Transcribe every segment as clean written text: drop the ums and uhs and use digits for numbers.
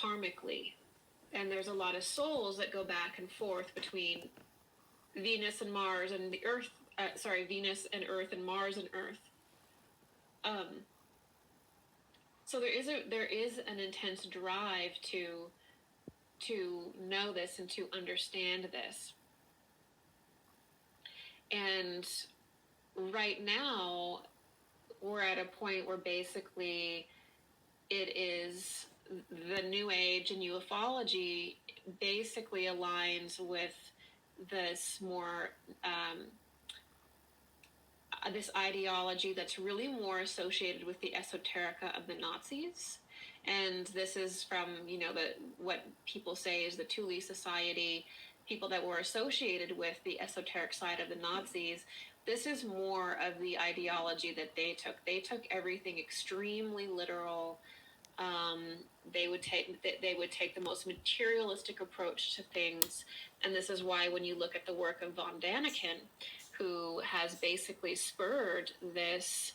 karmically. And there's a lot of souls that go back and forth between Venus and Mars and the Earth. Venus and Earth and Mars and Earth. So there is an intense drive to know this and to understand this. And right now, we're at a point where basically it is the New Age and ufology basically aligns with this more this ideology that's really more associated with the esoterica of the Nazis. And this is from, what people say is the Thule Society, people that were associated with the esoteric side of the Nazis. This is more of the ideology that they took. They took everything extremely literal. They would take the most materialistic approach to things. And this is why when you look at the work of von Daniken, who has basically spurred this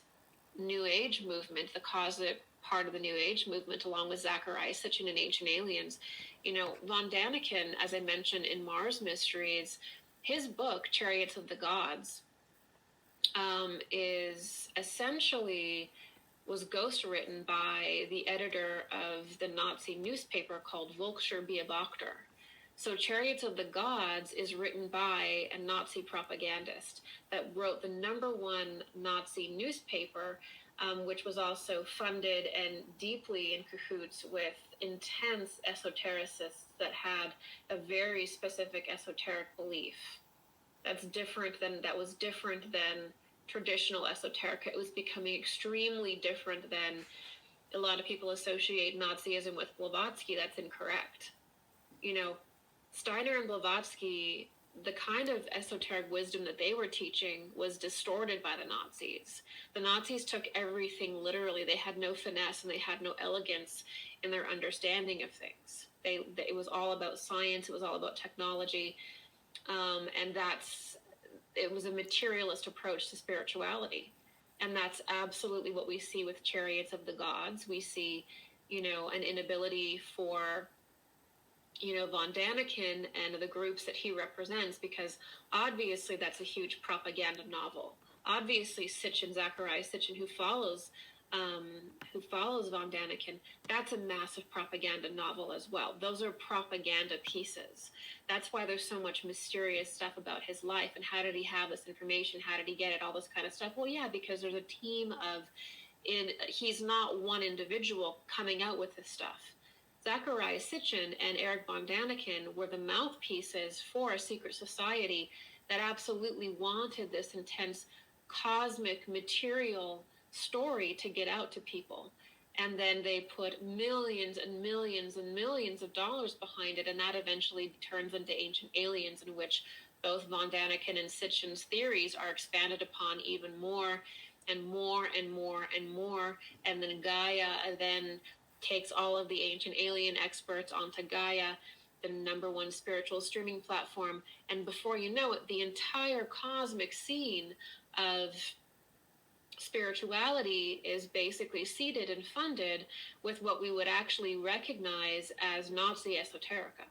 New Age movement, the cosmic part of the New Age movement, along with Zecharia Sitchin and Ancient Aliens. Von Daniken, as I mentioned in Mars Mysteries, his book, Chariots of the Gods, is essentially was ghostwritten by the editor of the Nazi newspaper called Volkscher Beobachter. So Chariots of the Gods is written by a Nazi propagandist that wrote the #1 Nazi newspaper, which was also funded and deeply in cahoots with intense esotericists that had a very specific esoteric belief. That was different than traditional esoteric. It was becoming extremely different than a lot of people associate Nazism with Blavatsky. That's incorrect. Steiner and Blavatsky, the kind of esoteric wisdom that they were teaching was distorted by the Nazis. The Nazis took everything literally. They had no finesse and they had no elegance in their understanding of things. It was all about science. It was all about technology. And it was a materialist approach to spirituality. And that's absolutely what we see with Chariots of the Gods. We see, an inability for von Daniken and the groups that he represents, because obviously that's a huge propaganda novel. Obviously Zecharia Sitchin, who follows von Daniken, that's a massive propaganda novel as well. Those are propaganda pieces. That's why there's so much mysterious stuff about his life and how did he have this information, how did he get it, all this kind of stuff. Well, yeah, because there's a team he's not one individual coming out with this stuff. Zecharia Sitchin and Erich von Daniken were the mouthpieces for a secret society that absolutely wanted this intense cosmic material story to get out to people. And then they put millions and millions and millions of dollars behind it, and that eventually turns into Ancient Aliens, in which both von Daniken and Sitchin's theories are expanded upon even more and more and more and more. And then Gaia then takes all of the Ancient Alien experts onto Gaia, the #1 spiritual streaming platform. And before you know it, the entire cosmic scene of spirituality is basically seeded and funded with what we would actually recognize as Nazi esoterica.